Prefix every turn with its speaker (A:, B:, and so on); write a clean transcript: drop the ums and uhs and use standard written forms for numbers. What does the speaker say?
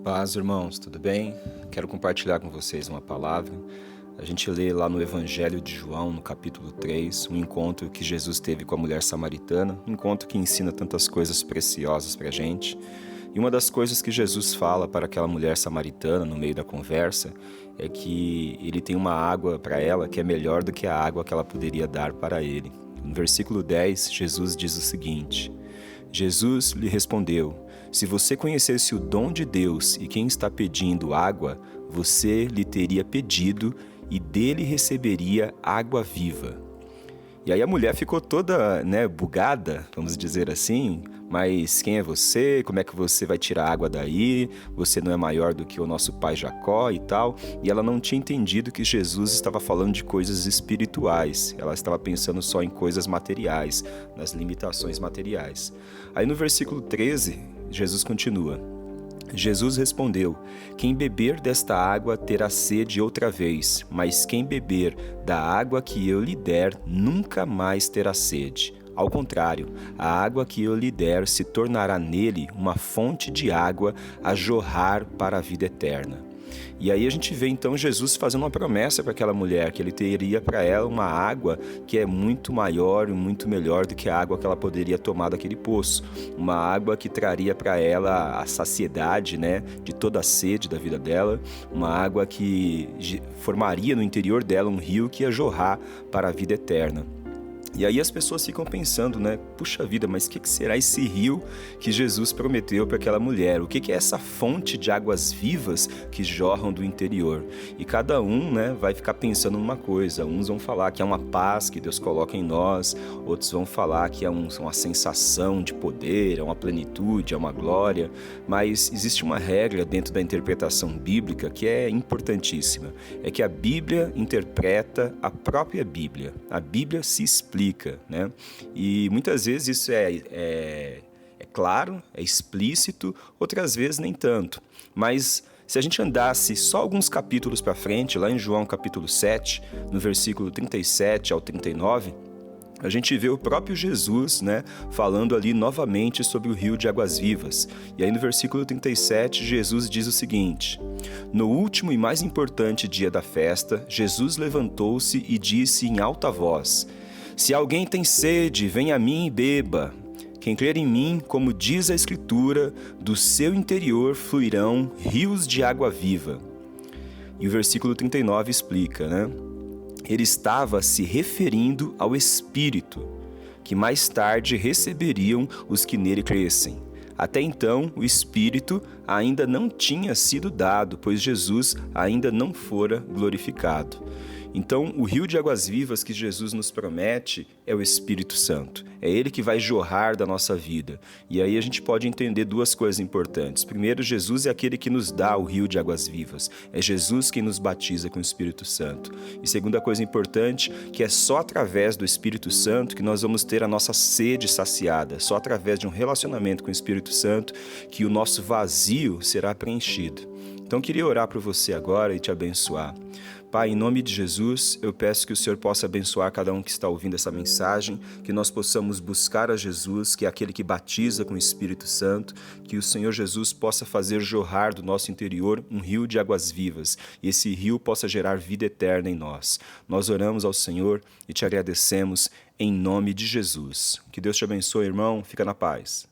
A: Paz, irmãos, tudo bem? Quero compartilhar com vocês uma palavra. A gente lê lá no Evangelho de João, no capítulo 3, um encontro que Jesus teve com a mulher samaritana, um encontro que ensina tantas coisas preciosas pra gente. E uma das coisas que Jesus fala para aquela mulher samaritana no meio da conversa é que ele tem uma água para ela que é melhor do que a água que ela poderia dar para ele. No versículo 10, Jesus diz o seguinte: Jesus lhe respondeu: se você conhecesse o dom de Deus e quem está pedindo água, você lhe teria pedido e dele receberia água viva. E aí a mulher ficou toda, bugada, vamos dizer assim. Mas quem é você? Como é que você vai tirar água daí? Você não é maior do que o nosso pai Jacó e tal. E ela não tinha entendido que Jesus estava falando de coisas espirituais. Ela estava pensando só em coisas materiais, nas limitações materiais. Aí no versículo 13, Jesus continua. Jesus respondeu: quem beber desta água terá sede outra vez, mas quem beber da água que eu lhe der nunca mais terá sede. Ao contrário, a água que eu lhe der se tornará nele uma fonte de água a jorrar para a vida eterna. E aí a gente vê então Jesus fazendo uma promessa para aquela mulher, que ele teria para ela uma água que é muito maior e muito melhor do que a água que ela poderia tomar daquele poço. Uma água que traria para ela a saciedade, de toda a sede da vida dela. Uma água que formaria no interior dela um rio que ia jorrar para a vida eterna. E aí as pessoas ficam pensando, puxa vida, mas o que será esse rio que Jesus prometeu para aquela mulher? O que é essa fonte de águas vivas que jorram do interior? E cada um, vai ficar pensando numa coisa. Uns vão falar que é uma paz que Deus coloca em nós, outros vão falar que é uma sensação de poder, é uma plenitude, é uma glória. Mas existe uma regra dentro da interpretação bíblica que é importantíssima. É que a Bíblia interpreta a própria Bíblia. A Bíblia se explica. E muitas vezes isso é claro, é explícito, outras vezes nem tanto. Mas se a gente andasse só alguns capítulos para frente, lá em João capítulo 7, no versículo 37 ao 39, a gente vê o próprio Jesus, falando ali novamente sobre o rio de águas vivas. E aí no versículo 37, Jesus diz o seguinte: no último e mais importante dia da festa, Jesus levantou-se e disse em alta voz: se alguém tem sede, venha a mim e beba. Quem crer em mim, como diz a Escritura, do seu interior fluirão rios de água viva. E o versículo 39 explica, Ele estava se referindo ao Espírito, que mais tarde receberiam os que nele crescem. Até então, o Espírito ainda não tinha sido dado, pois Jesus ainda não fora glorificado. Então, o rio de águas vivas que Jesus nos promete é o Espírito Santo. É ele que vai jorrar da nossa vida. E aí a gente pode entender duas coisas importantes. Primeiro, Jesus é aquele que nos dá o rio de águas vivas. É Jesus quem nos batiza com o Espírito Santo. E segunda coisa importante, que é só através do Espírito Santo que nós vamos ter a nossa sede saciada. Só através de um relacionamento com o Espírito Santo que o nosso vazio será preenchido. Então, eu queria orar por você agora e te abençoar. Pai, em nome de Jesus, eu peço que o Senhor possa abençoar cada um que está ouvindo essa mensagem, que nós possamos buscar a Jesus, que é aquele que batiza com o Espírito Santo, que o Senhor Jesus possa fazer jorrar do nosso interior um rio de águas vivas, e esse rio possa gerar vida eterna em nós. Nós oramos ao Senhor e te agradecemos em nome de Jesus. Que Deus te abençoe, irmão. Fica na paz.